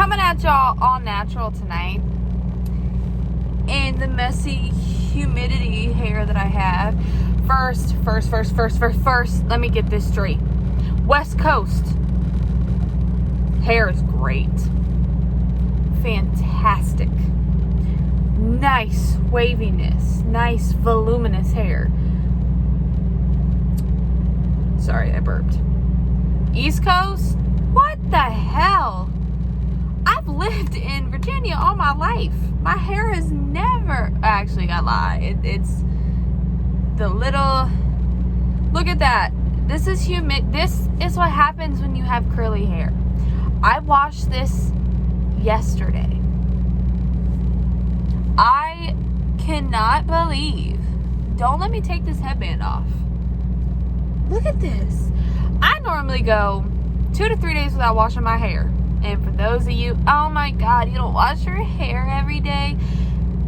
coming at y'all all natural tonight. And the messy humidity hair that I have. First, let me get this straight. West Coast. Hair is great. Fantastic. Nice waviness. Nice voluminous hair. Sorry, I burped. East Coast? What the hell? I've lived in Virginia all my life. My hair has never... Actually, I lie. It's the little... Look at that. This is humid. This is what happens when you have curly hair. I washed this yesterday. I cannot believe... Don't let me take this headband off. Look at this. I normally go 2 to 3 days without washing my hair. And for those of you, oh my God, you don't wash your hair every day?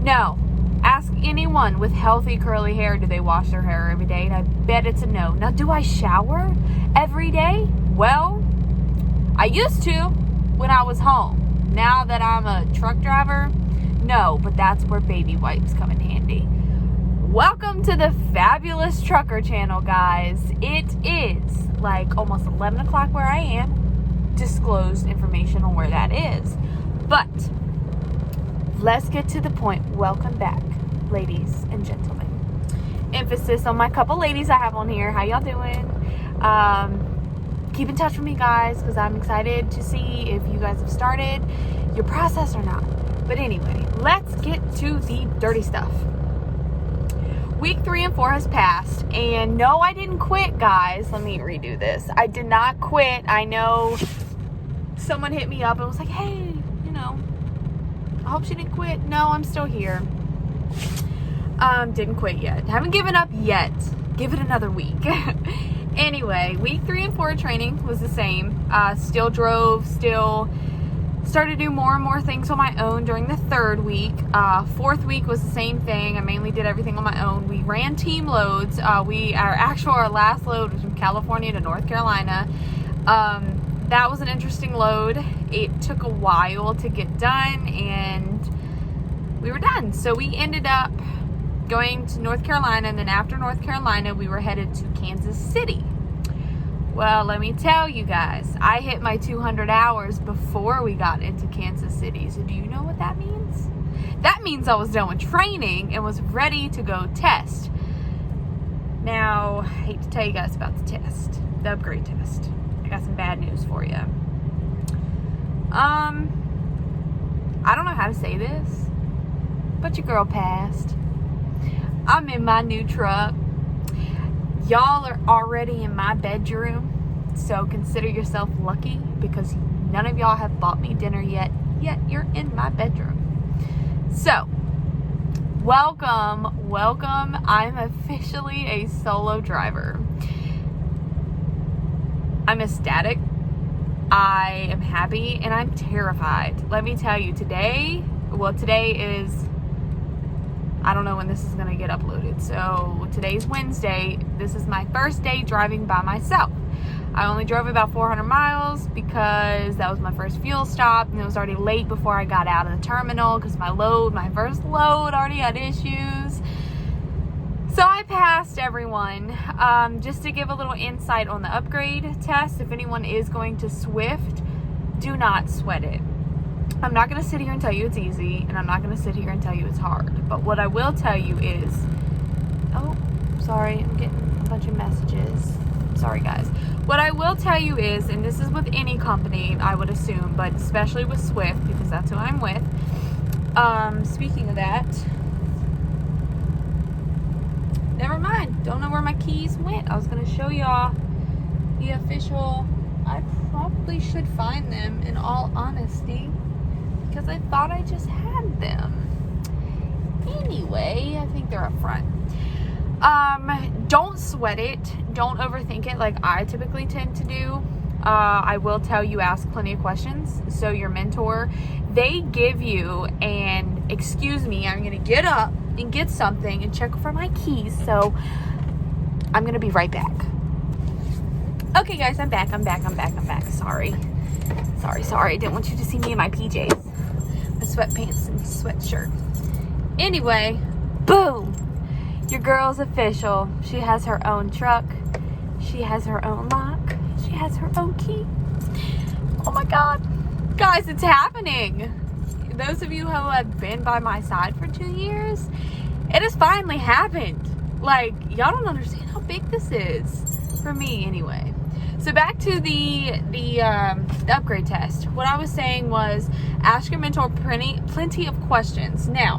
No. Ask anyone with healthy curly hair, do they wash their hair every day? And I bet it's a no. Now, do I shower every day? Well, I used to when I was home. Now that I'm a truck driver, no, but that's where baby wipes come in handy. Welcome to the Fabulous Trucker channel, guys. It is like almost 11 o'clock where I am. Disclosed information on where that is. But let's get to the point. Welcome back, ladies and gentlemen. Emphasis on my couple ladies I have on here. How y'all doing? Keep in touch with me, guys, because I'm excited to see if you guys have started your process or not. But anyway, let's get to the dirty stuff. Week 3 and 4 has passed, and no, I didn't quit, guys. Let me redo this. I did not quit. I know someone hit me up and was like, hey, I hope she didn't quit. No, I'm still here. Didn't quit yet. Haven't given up yet. Give it another week. Anyway, week 3 and 4 training was the same. Still drove, still started to do more and more things on my own during the 3rd week. 4th week was the same thing. I mainly did everything on my own. We ran team loads. Our last load was from California to North Carolina. That was an interesting load. It took a while to get done, and we were done. So we ended up going to North Carolina, and then after North Carolina, we were headed to Kansas City. Well, let me tell you guys, I hit my 200 hours before we got into Kansas City. So do you know what that means? That means I was done with training and was ready to go test. Now, I hate to tell you guys about the test, the upgrade test. I got some bad news for you. I don't know how to say this, but your girl passed. I'm in my new truck. Y'all are already in my bedroom, so consider yourself lucky because none of y'all have bought me dinner yet you're in my bedroom. So, welcome. I'm officially a solo driver. I'm ecstatic. I am happy, and I'm terrified. Let me tell you, today is... I don't know when this is going to get uploaded. So today's Wednesday. This is my first day driving by myself. I only drove about 400 miles because that was my first fuel stop, and it was already late before I got out of the terminal because my first load already had issues. So I passed everyone. Just to give a little insight on the upgrade test, if anyone is going to Swift, do not sweat it. I'm not going to sit here and tell you it's easy, and I'm not going to sit here and tell you it's hard. But what I will tell you is... Oh, sorry, I'm getting a bunch of messages. Sorry, guys. What I will tell you is, and this is with any company, I would assume, but especially with Swift, because that's who I'm with. Speaking of that... Never mind. Don't know where my keys went. I was going to show y'all the official... I probably should find them, in all honesty, because I thought I just had them. Anyway, I think they're up front. Don't sweat it. Don't overthink it like I typically tend to do. I will tell you, ask plenty of questions. So your mentor, they give you an, excuse me, I'm going to get up and get something and check for my keys. So I'm going to be right back. Okay, guys, I'm back. Sorry. Sorry. I didn't want you to see me in my PJs. My sweatpants and sweatshirt. Anyway, boom! Your girl's official. She has her own truck. She has her own lock. She has her own key. Oh my God. Guys, it's happening. Those of you who have been by my side for 2 years, it has finally happened. Like, y'all don't understand how big this is. For me, anyway. So back to the upgrade test. What I was saying was, ask your mentor plenty of questions. Now,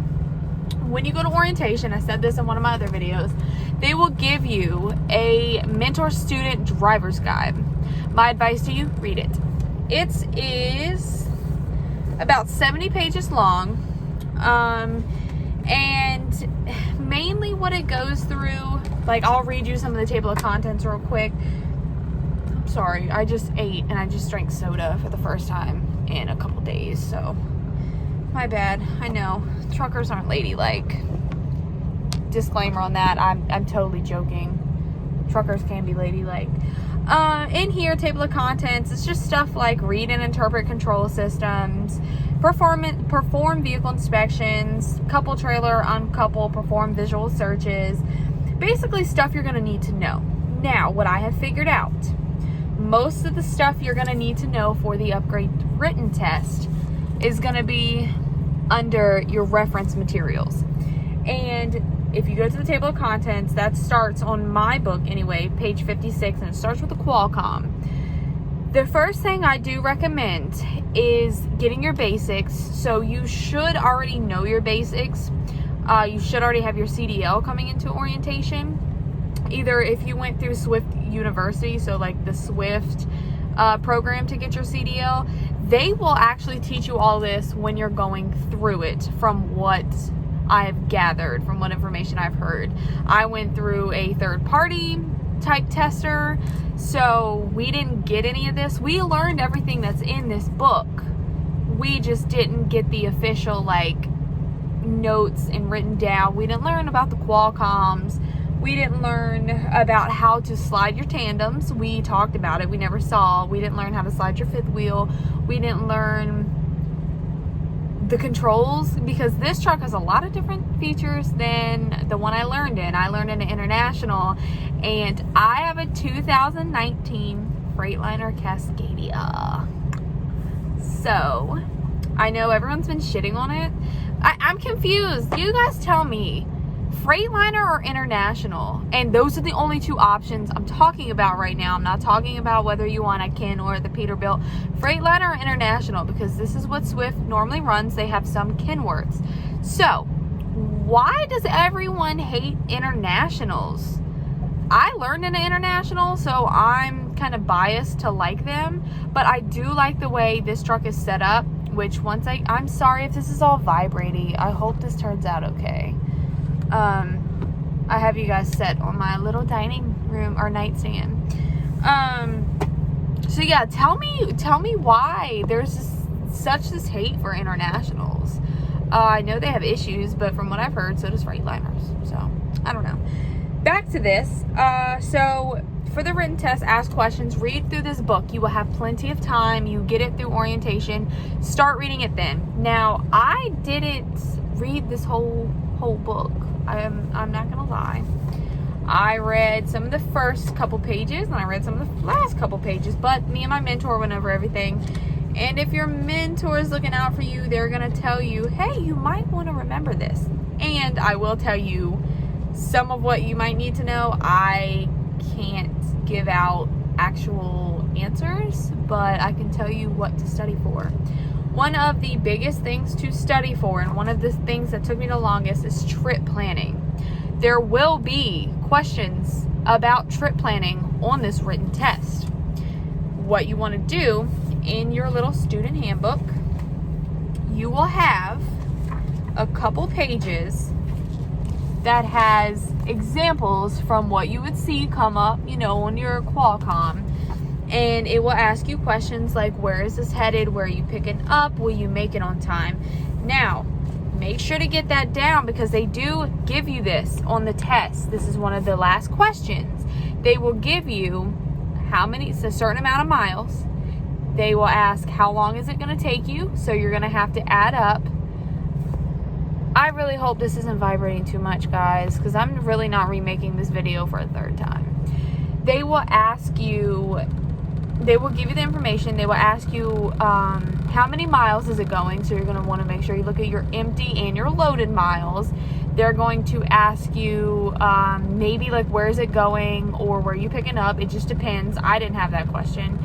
when you go to orientation, I said this in one of my other videos, they will give you a mentor student driver's guide. My advice to you, read it. It is about 70 pages long, and mainly what it goes through, like, I'll read you some of the table of contents real quick. I'm sorry, I just ate and I just drank soda for the first time in a couple days, so my bad. I know truckers aren't ladylike. Disclaimer on that. I'm totally joking. Truckers can be ladylike. In here, table of contents, it's just stuff like read and interpret control systems, perform vehicle inspections, couple trailer, uncouple, perform visual searches, basically stuff you're going to need to know. Now, what I have figured out, most of the stuff you're going to need to know for the upgrade written test is going to be under your reference materials. And if you go to the table of contents, that starts on my book anyway, page 56, and it starts with the Qualcomm. The first thing I do recommend is getting your basics. So you should already know your basics. You should already have your CDL coming into orientation. Either if you went through Swift University, so like the Swift program to get your CDL, they will actually teach you all this when you're going through it, from what I've gathered, from what information I've heard. I went through a third-party type tester, so we didn't get any of this. We learned everything that's in this book. We just didn't get the official, like, notes and written down. We didn't learn about the Qualcomms. We didn't learn about how to slide your tandems. We talked about it. We never saw. We didn't learn how to slide your fifth wheel. We didn't learn the controls, because this truck has a lot of different features than the one I learned in. I learned in an International, and I have a 2019 Freightliner Cascadia. So, I know everyone's been shitting on it. I'm confused. You guys tell me, Freightliner or International? And those are the only two options I'm talking about right now. I'm not talking about whether you want a Ken or the Peterbilt. Freightliner or International, because this is what Swift normally runs. They have some Kenworths. So, why does everyone hate Internationals? I learned in an International, so I'm kind of biased to like them. But I do like the way this truck is set up, which once I'm sorry if this is all vibrating. I hope this turns out okay. I have you guys set on my little dining room or nightstand. So yeah, tell me why there's such this hate for Internationals. I know they have issues, but from what I've heard, so does Freightliners. So, I don't know. Back to this. So, for the written test, ask questions, read through this book. You will have plenty of time. You get it through orientation. Start reading it then. Now, I didn't read this whole book. I'm not gonna lie. I read some of the first couple pages and I read some of the last couple pages, but me and my mentor went over everything. And if your mentor is looking out for you, they're gonna tell you, hey, you might want to remember this. And I will tell you some of what you might need to know. I can't give out actual answers, but I can tell you what to study for. One of the biggest things to study for, and one of the things that took me the longest, is trip planning. There will be questions about trip planning on this written test. What you want to do in your little student handbook, you will have a couple pages that has examples from what you would see come up, on your Qualcomm. And it will ask you questions like, where is this headed? Where are you picking up? Will you make it on time? Now, make sure to get that down, because they do give you this on the test. This is one of the last questions. They will give you it's a certain amount of miles. They will ask, how long is it going to take you? So you're going to have to add up. I really hope this isn't vibrating too much, guys, because I'm really not remaking this video for a third time. They will ask you, they will give you the information. They will ask you how many miles is it going. So you're going to want to make sure you look at your empty and your loaded miles. They're going to ask you maybe like where is it going or where you picking up. It just depends. I didn't have that question.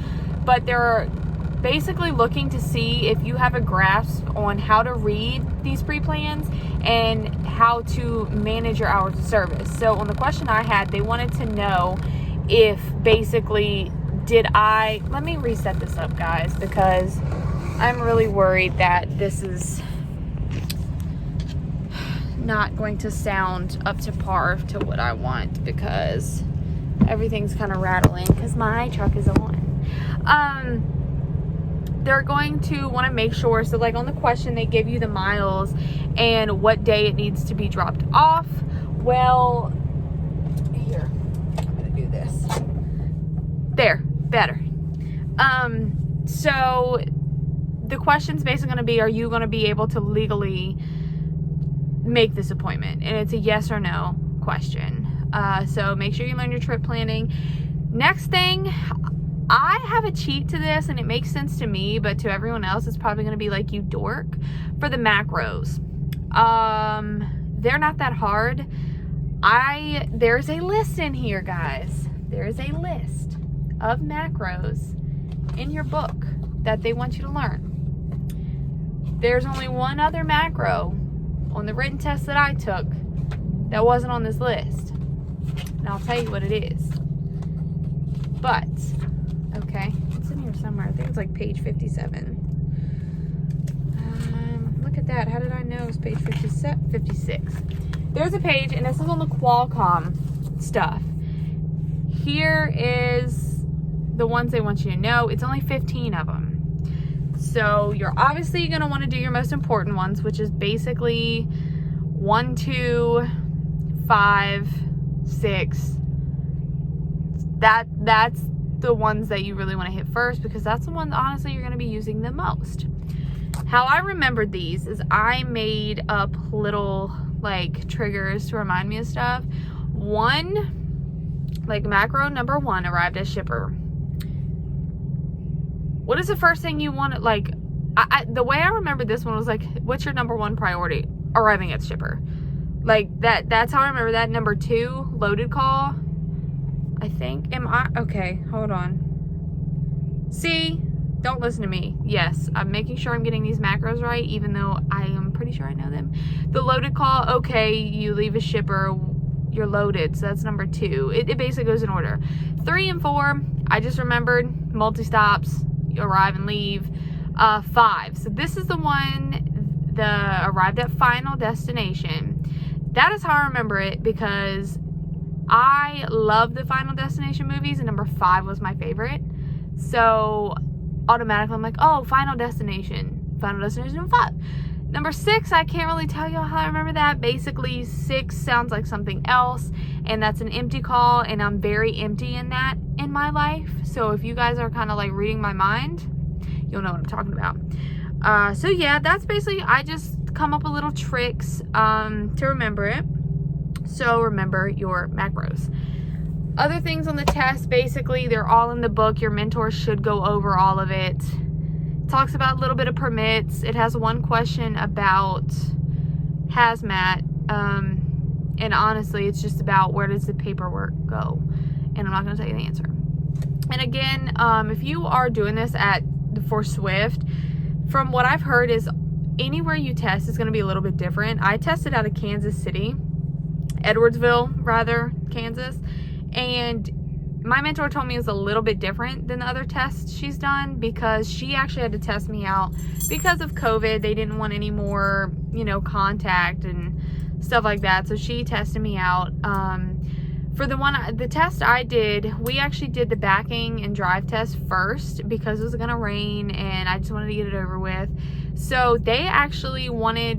But they're basically looking to see if you have a grasp on how to read these pre-plans and how to manage your hours of service. So on the question I had, they wanted to know if basically let me reset this up, guys, because I'm really worried that this is not going to sound up to par to what I want, because everything's kind of rattling because my truck is on. They're going to want to make sure, so like on the question they give you the miles and what day it needs to be dropped off. Well, here, I'm gonna do this. There, better. So the question's basically going to be, are you going to be able to legally make this appointment? And it's a yes or no question. So make sure you learn your trip planning. Next thing, I have a cheat to this, and it makes sense to me, but to everyone else, it's probably going to be like, you dork, for the macros. They're not that hard. There's a list in here, guys. There is a list of macros in your book that they want you to learn. There's only one other macro on the written test that I took that wasn't on this list. And I'll tell you what it is. But, okay, it's in here somewhere. I think it's like page 57. Look at that. How did I know it was page 56? There's a page, and this is on the Qualcomm stuff. Here is the ones they want you to know. It's only 15 of them. So you're obviously going to want to do your most important ones, which is basically 1, 2, 5, 6. That's the ones that you really want to hit first, because that's the ones honestly you're going to be using the most. How I remembered these is I made up little like triggers to remind me of stuff. Like macro number 1, arrived as shipper. What is the first thing you want? Like, the way I remember this one was like, what's your number 1 priority? Arriving at shipper. Like that's how I remember that. Number 2, loaded call, I think. Okay, hold on. See, don't listen to me. Yes, I'm making sure I'm getting these macros right, even though I am pretty sure I know them. The loaded call, okay, you leave a shipper, you're loaded, so that's number 2. It basically goes in order. 3 and 4, I just remembered, multi-stops, you arrive and leave. 5, so this is the one, the arrived at final destination. That is how I remember it, because I love the Final Destination movies, and number 5 was my favorite. So automatically I'm like, oh, Final Destination 5. Number 6, I can't really tell you how I remember that. Basically 6 sounds like something else, and that's an empty call, and I'm very empty in that in my life. So if you guys are kind of like reading my mind, you'll know what I'm talking about. So yeah, that's basically, I just come up with little tricks to remember it. So remember your macros. Other things on the test, basically, they're all in the book. Your mentor should go over all of it. Talks about a little bit of permits. It has one question about hazmat. And honestly, it's just about where does the paperwork go. And I'm not going to tell you the answer. And again, if you are doing this for Swift, from what I've heard is anywhere you test is going to be a little bit different. I tested out of Kansas City. Edwardsville, rather, Kansas. And my mentor told me it was a little bit different than the other tests she's done, because she actually had to test me out because of COVID. They didn't want any more, contact and stuff like that. So she tested me out. For the test I did, we actually did the backing and drive test first because it was going to rain and I just wanted to get it over with. So they actually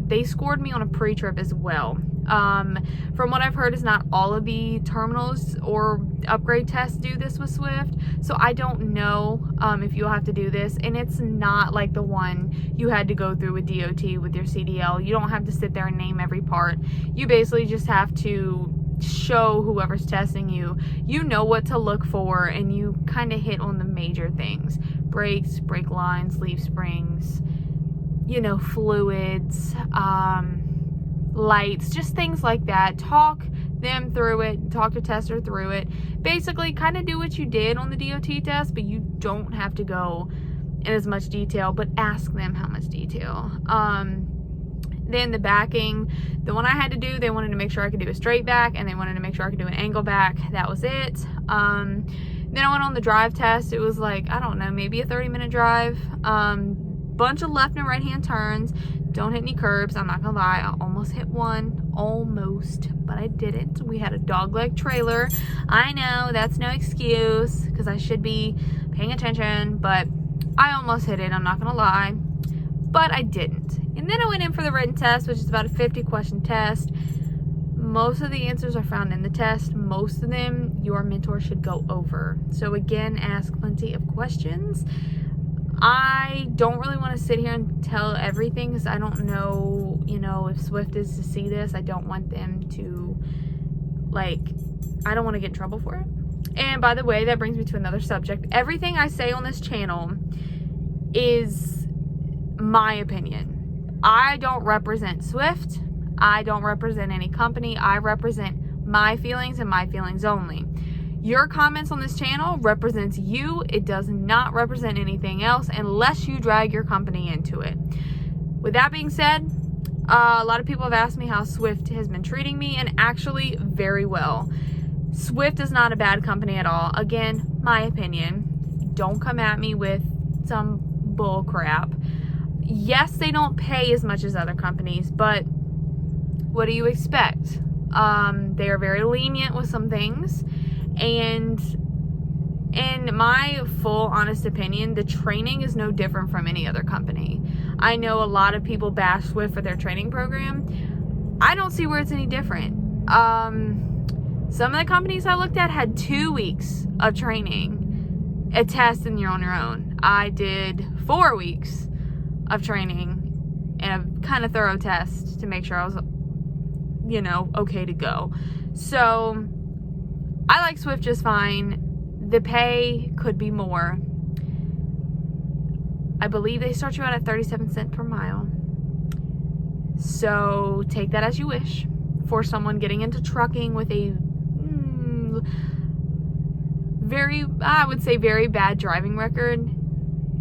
they scored me on a pre-trip as well. From what I've heard, is not all of the terminals or upgrade tests do this with Swift, so I don't know if you'll have to do this. And it's not like the one you had to go through with DOT with your CDL. You don't have to sit there and name every part. You basically just have to show whoever's testing you, you know what to look for, and you kind of hit on the major things: brakes, brake lines, leaf springs, you know, fluids, lights, just things like that. Talk them through it, talk to tester through it. Basically kind of do what you did on the DOT test, but you don't have to go in as much detail, but ask them how much detail. Then the backing, the one I had to do, they wanted to make sure I could do a straight back, and they wanted to make sure I could do an angle back. That was it. Then I went on the drive test. It was like, I don't know, maybe a 30-minute drive. Bunch of left and right hand turns. Don't hit any curbs. I'm not gonna lie, I almost hit one. Almost, but I didn't. We had a dogleg trailer. I know, that's no excuse, because I should be paying attention, but I almost hit it, I'm not gonna lie. But I didn't. And then I went in for the written test, which is about a 50-question test. Most of the answers are found in the test. Most of them your mentor should go over. So again, ask plenty of questions. I don't really want to sit here and tell everything, because I don't know, you know, if Swift is to see this. I don't want them to, like, I don't want to get in trouble for it. And by the way, that brings me to another subject. Everything I say on this channel is my opinion. I don't represent Swift. I don't represent any company. I represent my feelings and my feelings only. Your comments on this channel represents you. It does not represent anything else unless you drag your company into it. With that being said, a lot of people have asked me how Swift has been treating me, and actually very well. Swift is not a bad company at all. Again, my opinion. Don't come at me with some bull crap. Yes, they don't pay as much as other companies, but what do you expect? They are very lenient with some things, and in my full honest opinion, the training is no different from any other company. I know a lot of people bash Swift for their training program. I don't see where it's any different. Some of the companies I looked at had 2 weeks of training, a test, and you're on your own. I did 4 weeks of training and a kind of thorough test to make sure I was, you know, okay to go. So I like Swift just fine. The pay could be more. I believe they start you out at 37 cents per mile. So take that as you wish. For someone getting into trucking with a I would say very bad driving record,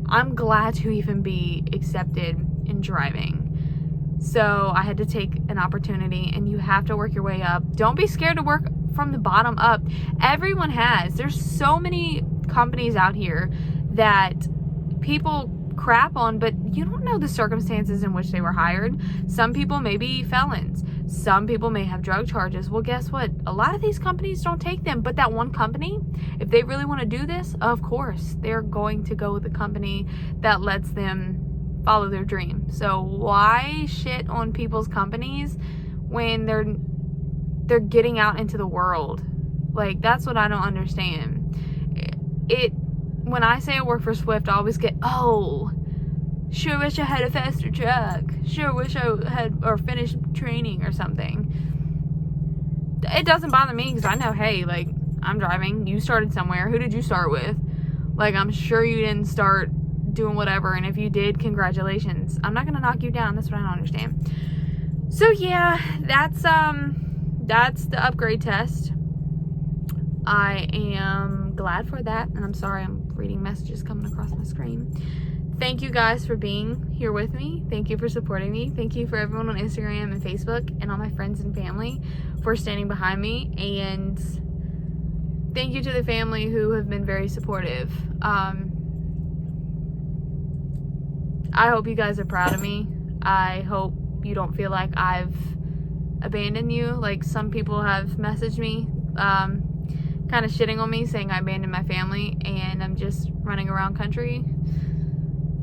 I'm glad to even be accepted in driving. So I had to take an opportunity, and you have to work your way up. Don't be scared to work from the bottom up. Everyone has. There's so many companies out here that people crap on, but you don't know the circumstances in which they were hired. Some people may be felons. Some people may have drug charges. Well, guess what? A lot of these companies don't take them, but that one company, if they really want to do this, of course, they're going to go with the company that lets them follow their dream. So why shit on people's companies when they're getting out into the world? Like, that's what I don't understand. When I say I work for Swift, I always get, oh, sure wish I had a faster truck. Sure wish I had, or finished training or something. It doesn't bother me, because I know, hey, like, I'm driving. You started somewhere. Who did you start with? Like, I'm sure you didn't start doing whatever, and if you did, congratulations. I'm not going to knock you down. That's what I don't understand. So, yeah, that's the upgrade test. I am glad for that, and I'm sorry I'm reading messages coming across my screen. Thank you guys for being here with me. Thank you for supporting me. Thank you for everyone on Instagram and Facebook, and all my friends and family for standing behind me. And thank you to the family who have been very supportive. I hope you guys are proud of me. I hope you don't feel like I've abandoned you. Like, some people have messaged me kind of shitting on me, saying I abandoned my family and I'm just running around country.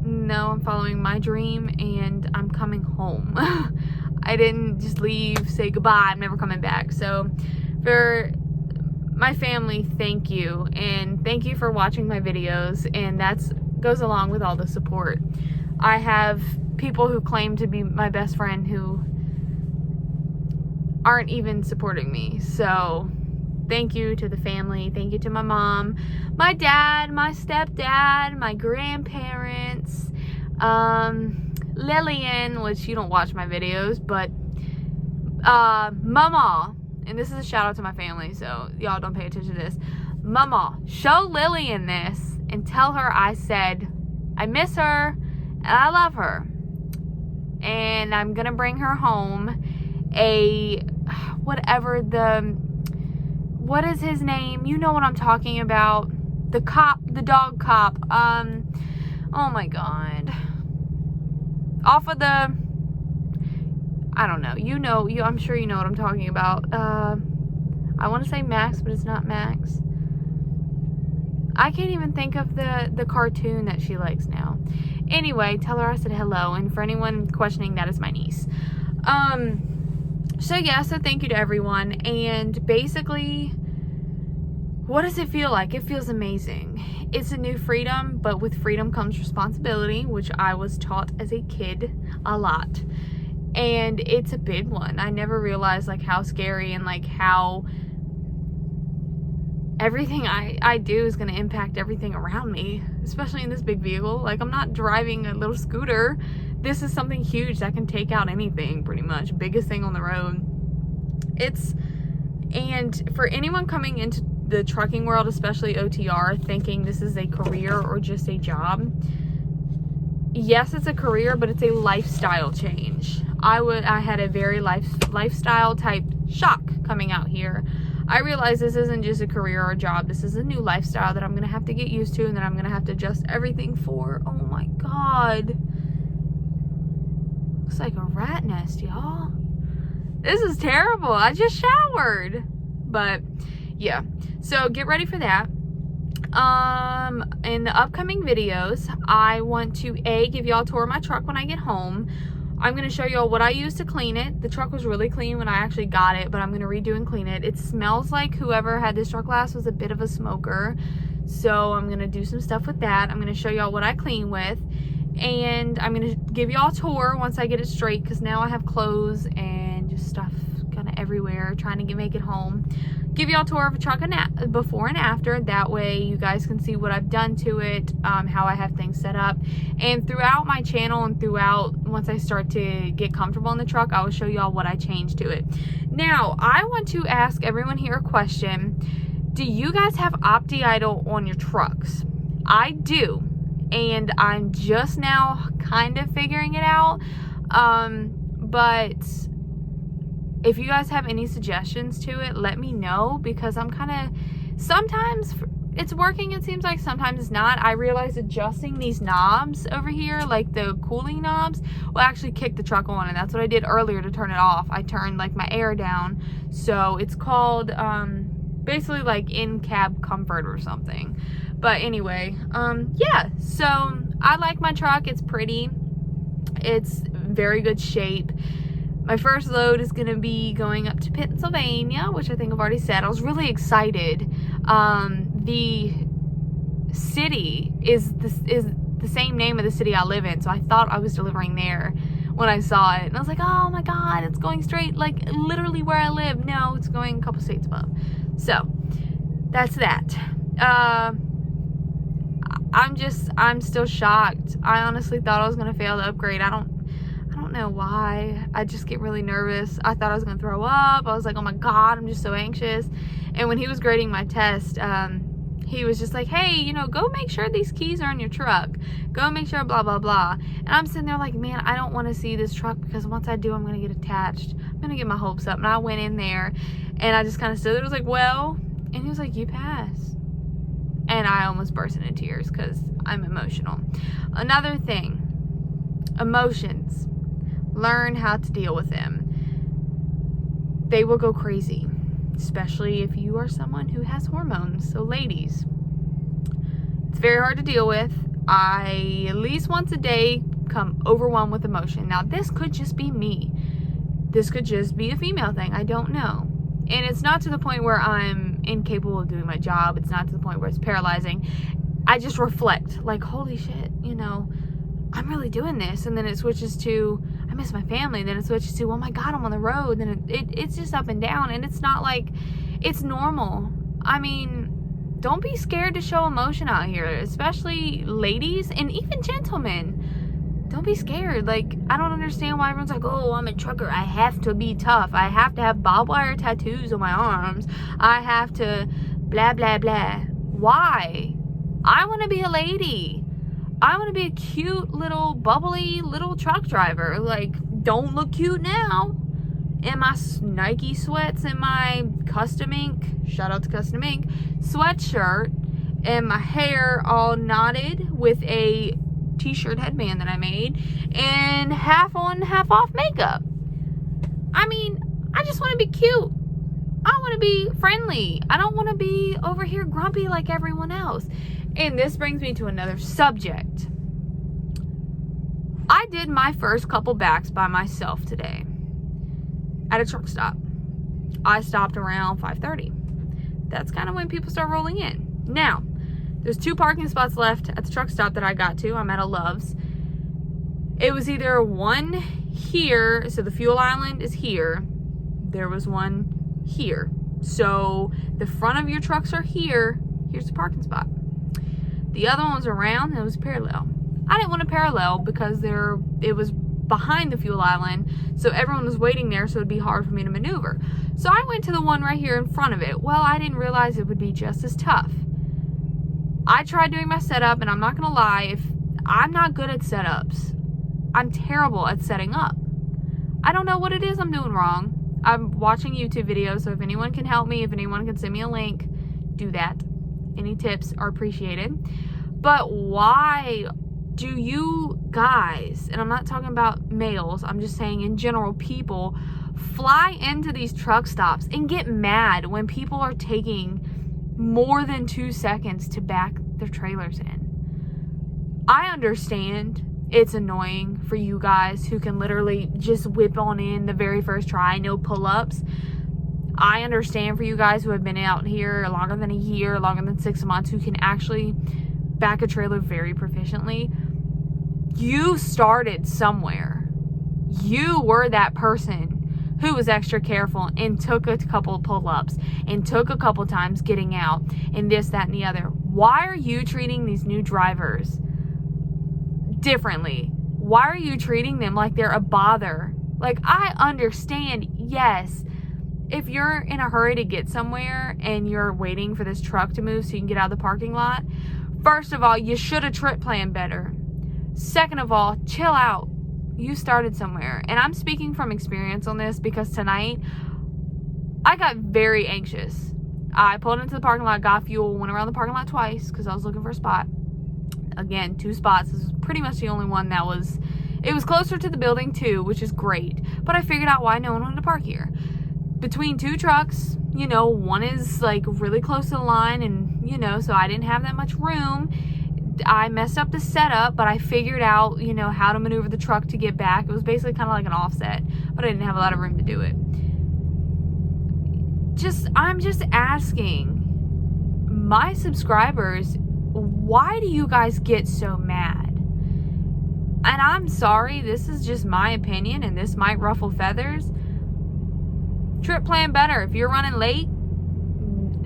No, I'm following my dream, and I'm coming home. I didn't just leave, say goodbye, I'm never coming back. So for my family, thank you. And thank you for watching my videos. And that's goes along with all the support. I have people who claim to be my best friend who aren't even supporting me. So thank you to the family. Thank you to my mom, my dad, my stepdad, my grandparents, Lillian, which you don't watch my videos, but Mama, and this is a shout out to my family, so y'all don't pay attention to this. Mama, show Lillian this and tell her I said I miss her and I love her, and I'm gonna bring her home what is his name? You know what I'm talking about. The dog cop. Oh my God. Off of the, I don't know. I'm sure you know what I'm talking about. I want to say Max, but it's not Max. I can't even think of the cartoon that she likes now. Anyway, tell her I said hello. And for anyone questioning, that is my niece. So yeah, so thank you to everyone. And basically, what does it feel like? It feels amazing. It's a new freedom, but with freedom comes responsibility, which I was taught as a kid a lot. And it's a big one. I never realized like how scary and like how everything I do is going to impact everything around me, especially in this big vehicle. Like, I'm not driving a little scooter. This is something huge that can take out anything, pretty much. Biggest thing on the road. And for anyone coming into the trucking world, especially OTR, thinking this is a career or just a job, yes, it's a career, but it's a lifestyle change. I had a very lifestyle type shock coming out here. I realized this isn't just a career or a job. This is a new lifestyle that I'm going to have to get used to and that I'm going to have to adjust everything for. Oh my God. Looks like a rat nest, y'all. This is terrible. I just showered. But yeah, so get ready for that. In the upcoming videos, I want to give y'all a tour of my truck when I get home. I'm going to show y'all what I used to clean it. The truck was really clean when I actually got it, but I'm going to redo and clean it. It smells like whoever had this truck last was a bit of a smoker. So I'm going to do some stuff with that. I'm going to show y'all what I clean with. And I'm going to give y'all a tour once I get it straight, because now I have clothes and just stuff kind of everywhere trying to make it home. Give y'all a tour of a truck before and after. That way you guys can see what I've done to it, how I have things set up. And throughout my channel and throughout, once I start to get comfortable in the truck, I will show y'all what I changed to it. Now, I want to ask everyone here a question. Do you guys have Opti-Idle on your trucks? I do. And I'm just now kind of figuring it out. But if you guys have any suggestions to it, let me know, because I'm kind of, sometimes it's working, it seems like, sometimes it's not. I realize adjusting these knobs over here, like the cooling knobs, will actually kick the truck on, and that's what I did earlier to turn it off. I turned like my air down, so it's called basically like in-cab comfort or something. But anyway, yeah, so I like my truck. It's pretty, it's very good shape. My first load is going to be going up to Pennsylvania, which I think I've already said. I was really excited. The city is the same name of the city I live in, so I thought I was delivering there when I saw it. And I was like, oh my God, it's going straight, like literally where I live. No, it's going a couple states above. So that's that. I'm still shocked. I honestly thought I was going to fail the upgrade. I don't know why. I just get really nervous. I thought I was gonna throw up. I was like, oh my God, I'm just so anxious. And when he was grading my test, he was just like, hey, you know, go make sure these keys are in your truck. Go make sure blah, blah, blah. And I'm sitting there like, man, I don't want to see this truck, because once I do, I'm gonna get attached. I'm gonna get my hopes up. And I went in there and I just kind of stood there. I was like, well, and he was like, you passed. And I almost burst into tears because I'm emotional. Another thing, emotions. Learn how to deal with them. They will go crazy, especially if you are someone who has hormones. So ladies, it's very hard to deal with. I, at least once a day, come overwhelmed with emotion. Now, this could just be me. this could just be a female thing. I don't know. And it's not to the point where I'm incapable of doing my job. It's not to the point where it's paralyzing. I just reflect, like, holy shit, I'm really doing this. And then it switches to, I miss my family. Then it switches to, oh my God, I'm on the road. Then it's just up and down. And it's not like, it's normal. I mean, don't be scared to show emotion out here, especially ladies and even gentlemen. Don't be scared. Like, I don't understand why everyone's like, oh, I'm a trucker. I have to be tough. I have to have barbed wire tattoos on my arms. I have to blah, blah, blah. Why? I want to be a lady. I want to be a cute little bubbly little truck driver. Like, don't look cute now. In my Nike sweats and my custom ink, shout out to custom ink, sweatshirt, and my hair all knotted with a t-shirt headband that I made, and half on, half off makeup. I mean, I just want to be cute. I want to be friendly. I don't want to be over here grumpy like everyone else. And this brings me to another subject. I did my first couple backs by myself today at a truck stop. I stopped around 5:30. That's kind of when people start rolling in. Now, there's 2 parking spots left at the truck stop that I got to. I'm at a Love's. It was either one here, so the fuel island is here. There was one here. So the front of your trucks are here. Here's the parking spot. The other one was around, and it was parallel. I didn't want to parallel because it was behind the fuel island, so everyone was waiting there, so it'd be hard for me to maneuver. So I went to the one right here in front of it. Well, I didn't realize it would be just as tough. I tried doing my setup, and I'm not gonna lie, if I'm not good at setups. I'm terrible at setting up. I don't know what it is I'm doing wrong. I'm watching YouTube videos, so if anyone can help me, if anyone can send me a link, do that. Any tips are appreciated. But why do you guys, and I'm not talking about males, I'm just saying in general, people fly into these truck stops and get mad when people are taking more than 2 seconds to back their trailers in? I understand it's annoying for you guys who can literally just whip on in the very first try, no pull-ups. I understand for you guys who have been out here longer than a year, longer than 6 months, who can actually back a trailer very proficiently. You started somewhere. You were that person who was extra careful and took a couple pull-ups and took a couple times getting out and this, that, and the other. Why are you treating these new drivers differently? Why are you treating them like they're a bother? Like, I understand, yes, if you're in a hurry to get somewhere and you're waiting for this truck to move so you can get out of the parking lot, first of all, you should have trip planned better. Second of all, chill out. You started somewhere. And I'm speaking from experience on this because tonight, I got very anxious. I pulled into the parking lot, got fuel, went around the parking lot twice because I was looking for a spot. Again, 2 spots. This was pretty much the only one that was, it was closer to the building too, which is great. But I figured out why no one wanted to park here. Between 2 trucks, one is like really close to the line and, so I didn't have that much room. I messed up the setup, but I figured out, how to maneuver the truck to get back. It was basically kind of like an offset, but I didn't have a lot of room to do it. I'm just asking my subscribers, why do you guys get so mad? And I'm sorry, this is just my opinion, and this might ruffle feathers. Trip plan better. If you're running late,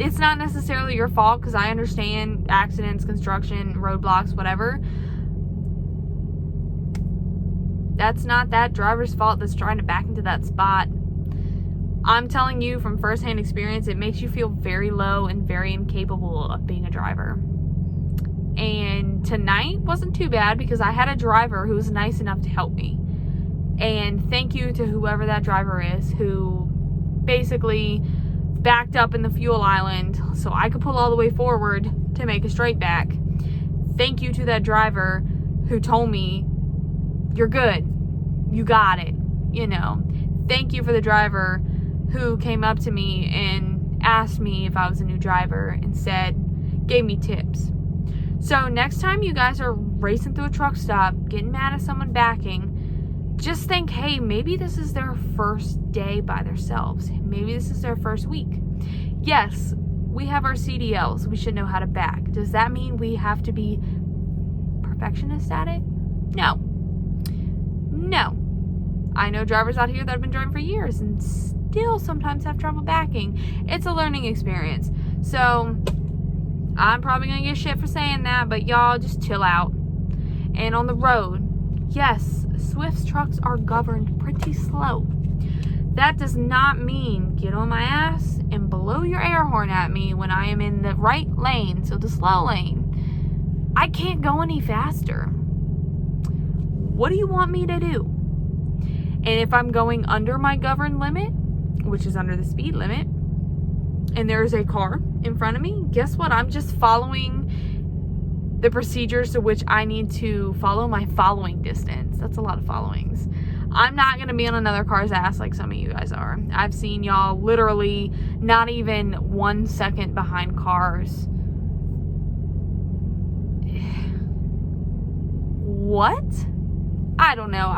it's not necessarily your fault, because I understand accidents, construction, roadblocks, whatever. That's not that driver's fault that's trying to back into that spot. I'm telling you from firsthand experience, it makes you feel very low and very incapable of being a driver. And tonight wasn't too bad because I had a driver who was nice enough to help me. And thank you to whoever that driver is who basically backed up in the fuel island so I could pull all the way forward to make a straight back. Thank you to that driver who told me, you're good, you got it, Thank you for the driver who came up to me and asked me if I was a new driver and gave me tips. So next time you guys are racing through a truck stop, getting mad at someone backing, just think, hey, maybe this is their first day by themselves. Maybe this is their first week. Yes, we have our CDLs. We should know how to back. Does that mean we have to be perfectionist at it? No. I know drivers out here that have been driving for years and still sometimes have trouble backing. It's a learning experience. So I'm probably going to get shit for saying that, but y'all just chill out. And on the road, yes, Swift's trucks are governed pretty slow. That does not mean get on my ass and blow your air horn at me when I am in the right lane, so the slow lane. I can't go any faster. What do you want me to do? And if I'm going under my governed limit, which is under the speed limit, and there's a car in front of me, guess what? I'm just following the procedures to which I need to follow my following distance. That's a lot of followings. I'm not going to be on another car's ass like some of you guys are. I've seen y'all literally not even 1 second behind cars. What? I don't know.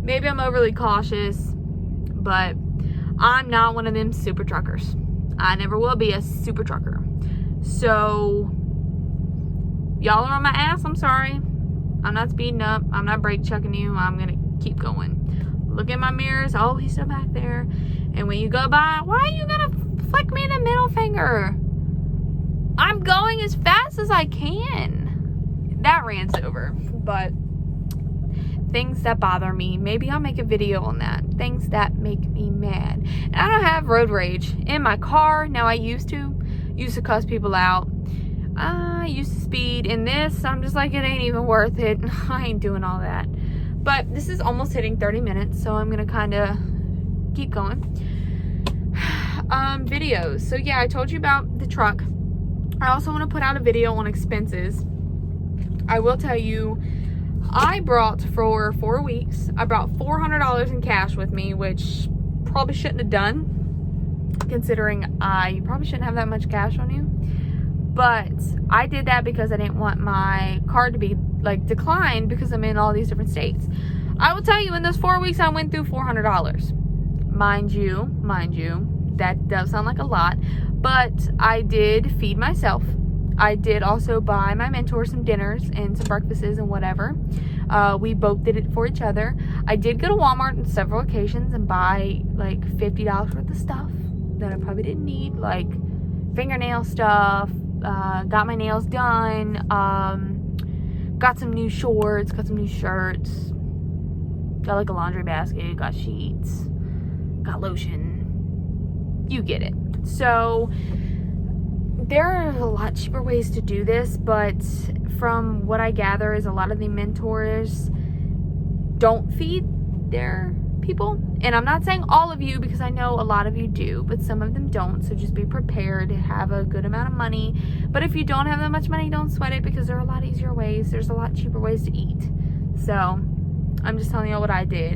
Maybe I'm overly cautious, but I'm not one of them super truckers. I never will be a super trucker. So, y'all are on my ass. I'm sorry. I'm not speeding up. I'm not brake checking you. I'm going to keep going. Look in my mirrors. Oh, he's still back there. And when you go by, why are you going to flick me the middle finger? I'm going as fast as I can. That rant's over. But things that bother me, maybe I'll make a video on that. Things that make me mad. And I don't have road rage in my car. Now, I used to cuss people out. I used to speed. In this, I'm just like, it ain't even worth it. I ain't doing all that. But this is almost hitting 30 minutes, so I'm gonna kind of keep going. Videos. So yeah, I told you about the truck. I also want to put out a video on expenses. I will tell you, I brought for 4 weeks, I brought $400 in cash with me, which probably shouldn't have done, considering you probably shouldn't have that much cash on you. But I did that because I didn't want my card to be like declined because I'm in all these different states. I will tell you, in those 4 weeks, I went through $400. Mind you, that does sound like a lot, but I did feed myself. I did also buy my mentor some dinners and some breakfasts and whatever. We both did it for each other. I did go to Walmart on several occasions and buy like $50 worth of stuff that I probably didn't need, like fingernail stuff, got my nails done, got some new shorts, got some new shirts, got like a laundry basket, got sheets, got lotion. You get it. So there are a lot cheaper ways to do this, but from what I gather is a lot of the mentors don't feed their people. And I'm not saying all of you, because I know a lot of you do, but some of them don't. So just be prepared to have a good amount of money. But if you don't have that much money, don't sweat it, because there are a lot easier ways. There's a lot cheaper ways to eat. So I'm just telling you what I did.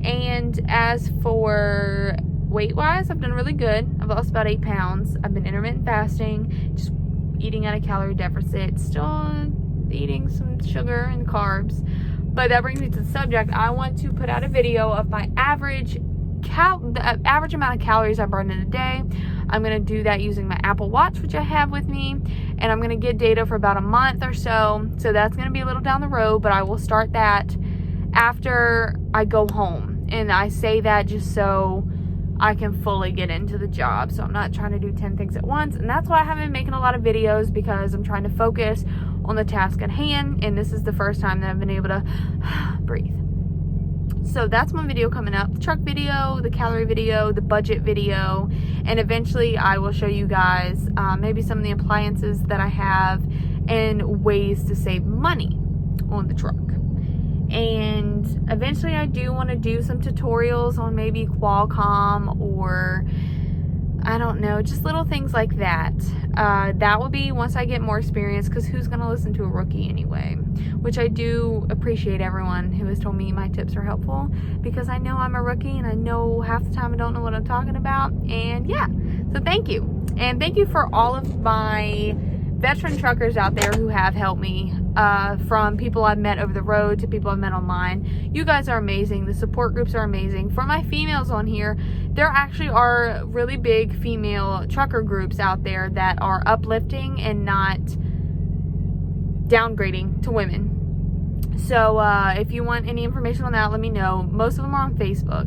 And as for weight wise, I've done really good. I've lost about 8 pounds. I've been intermittent fasting, just eating at a calorie deficit, still eating some sugar and carbs. But that brings me to the subject. I want to put out a video of my average amount of calories I burn in a day. I'm going to do that using my Apple Watch, which I have with me, and I'm going to get data for about a month or so. So that's going to be a little down the road, but I will start that after I go home. And I say that just so I can fully get into the job. So I'm not trying to do 10 things at once. And that's why I haven't been making a lot of videos, because I'm trying to focus on the task at hand. And this is the first time that I've been able to breathe. So that's one video coming up. The truck video, the calorie video, the budget video. And eventually I will show you guys maybe some of the appliances that I have and ways to save money on the truck. And eventually I do want to do some tutorials on maybe Qualcomm, or I don't know, just little things like that. That will be once I get more experience, because who's going to listen to a rookie anyway? Which I do appreciate everyone who has told me my tips are helpful, because I know I'm a rookie and I know half the time I don't know what I'm talking about. And yeah, so thank you. And thank you for all of my veteran truckers out there who have helped me from people I've met over the road to people I've met online. You guys are amazing. The support groups are amazing. For my females on here, there actually are really big female trucker groups out there that are uplifting and not downgrading to women. So if you want any information on that, let me know. Most of them are on Facebook.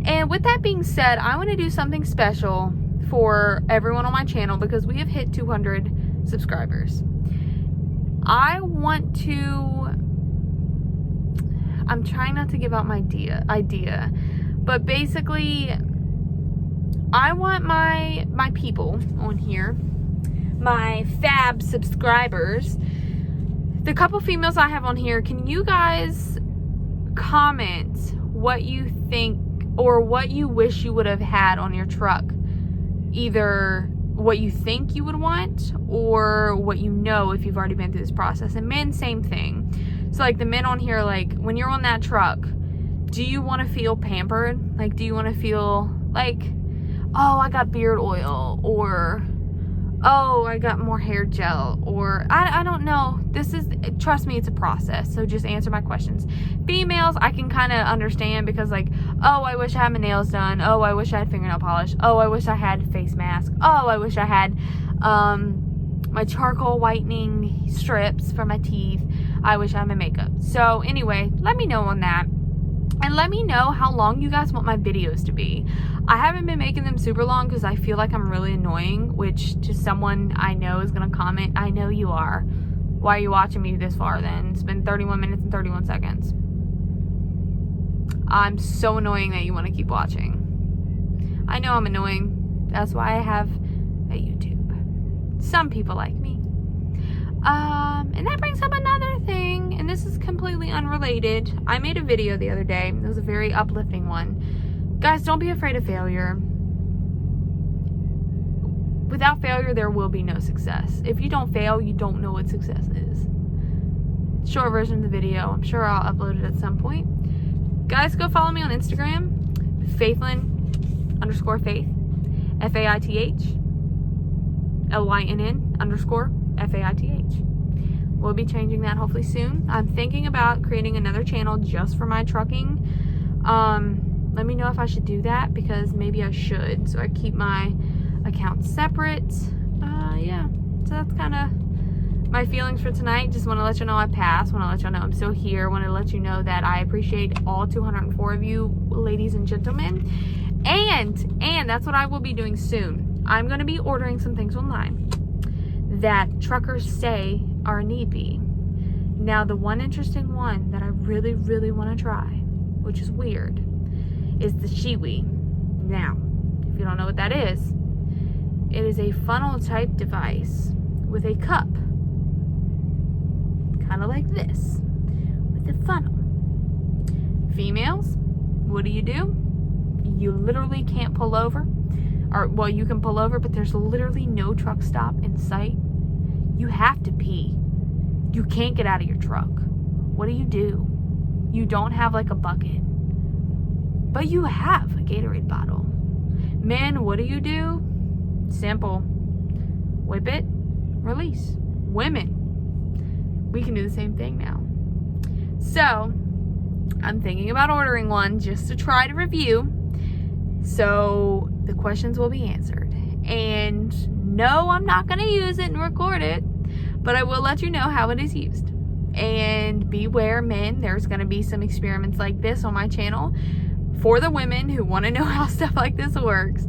And with that being said, I want to do something special for everyone on my channel because we have hit 200 subscribers. I'm trying not to give out my idea, but basically I want my people on here, my fab subscribers, the couple females I have on here, can you guys comment what you think or what you wish you would have had on your truck? Either what you think you would want or what you know if you've already been through this process. And men, same thing. So like the men on here, like when you're on that truck, do you want to feel pampered? Like, do you want to feel like, oh, I got beard oil, or oh, I got more hair gel, or I don't know. Trust me, it's a process. So just answer my questions. Females, I can kind of understand because like, oh, I wish I had my nails done. Oh, I wish I had fingernail polish. Oh, I wish I had face mask. Oh, I wish I had my charcoal whitening strips for my teeth. I wish I had my makeup. So anyway, let me know on that. And let me know how long you guys want my videos to be. I haven't been making them super long because I feel like I'm really annoying, which to someone I know is going to comment, I know you are. Why are you watching me this far then? It's been 31 minutes and 31 seconds. I'm so annoying that you want to keep watching. I know I'm annoying. That's why I have a YouTube. Some people like me. And that brings up another thing, and this is completely unrelated. I made a video the other day. It was a very uplifting one. Guys, don't be afraid of failure. Without failure, there will be no success. If you don't fail, you don't know what success is. Short version of the video. I'm sure I'll upload it at some point. Guys, go follow me on Instagram. Faithlyn_Faith. FAITH_LYNN_FAITH. We'll be changing that hopefully soon. I'm thinking about creating another channel just for my trucking. Let me know if I should do that because maybe I should. So I keep my accounts separate. Yeah. So that's kind of my feelings for tonight. Just want to let you know I passed. Want to let you know I'm still here. Want to let you know that I appreciate all 204 of you, ladies and gentlemen. And that's what I will be doing soon. I'm going to be ordering some things online that truckers say are a need be. Now, the one interesting one that I really, really want to try, which is weird, is the Shiwi. Now, if you don't know what that is, it is a funnel type device with a cup, kind of like this, with a funnel. Females, what do? You literally can't pull over. Or, well, you can pull over, but there's literally no truck stop in sight. You have to pee. You can't get out of your truck. What do? You don't have like a bucket, but you have a Gatorade bottle. Men, what do? Simple. Whip it, release. Women, we can do the same thing now. So, I'm thinking about ordering one just to try to review. So, the questions will be answered. And no, I'm not going to use it and record it, but I will let you know how it is used. And beware, men, there's going to be some experiments like this on my channel for the women who want to know how stuff like this works.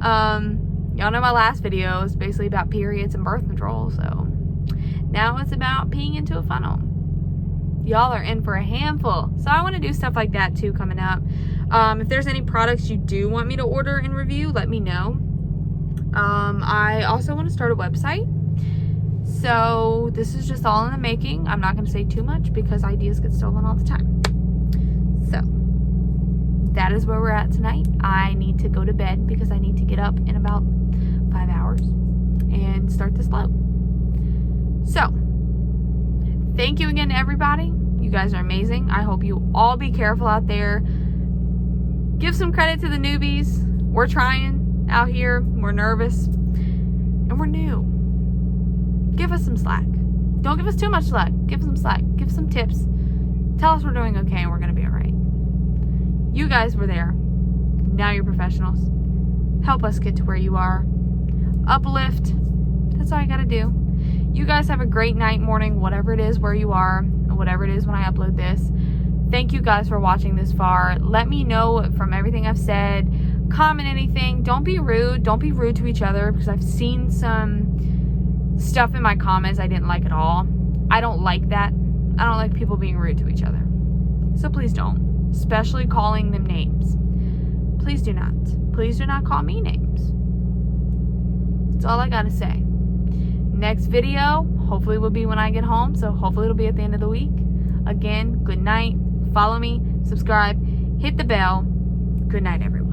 Y'all know my last video is basically about periods and birth control, so now it's about peeing into a funnel. Y'all are in for a handful. So I want to do stuff like that too coming up. If there's any products you do want me to order and review, let me know. I also want to start a website. So this is just all in the making. I'm not going to say too much because ideas get stolen all the time. So that is where we're at tonight. I need to go to bed because I need to get up in about 5 hours and start this load. So thank you again to everybody. You guys are amazing. I hope you all be careful out there. Give some credit to the newbies. We're trying out here. We're nervous. And we're new. Give us some slack. Don't Don't give us too much slack. Give us some slack. Give us some tips. Tell us we're doing okay and we're going to be all right. You guys were there. Now you're professionals. Help us get to where you are. Uplift. That's all you got to do. You guys have a great night, morning, whatever it is where you are, whatever it is when I upload this. Thank you guys for watching this far. Let me know from everything I've said. Comment anything. Don't be rude. Don't be rude to each other, because I've seen some stuff in my comments I didn't like at all. I don't like that. I don't like people being rude to each other. So please don't. Especially calling them names. Please do not. Please do not call me names. That's all I gotta say. Next video, hopefully will be when I get home. So hopefully it'll be at the end of the week. Again, good night. Follow me, subscribe, hit the bell. Good night, everyone.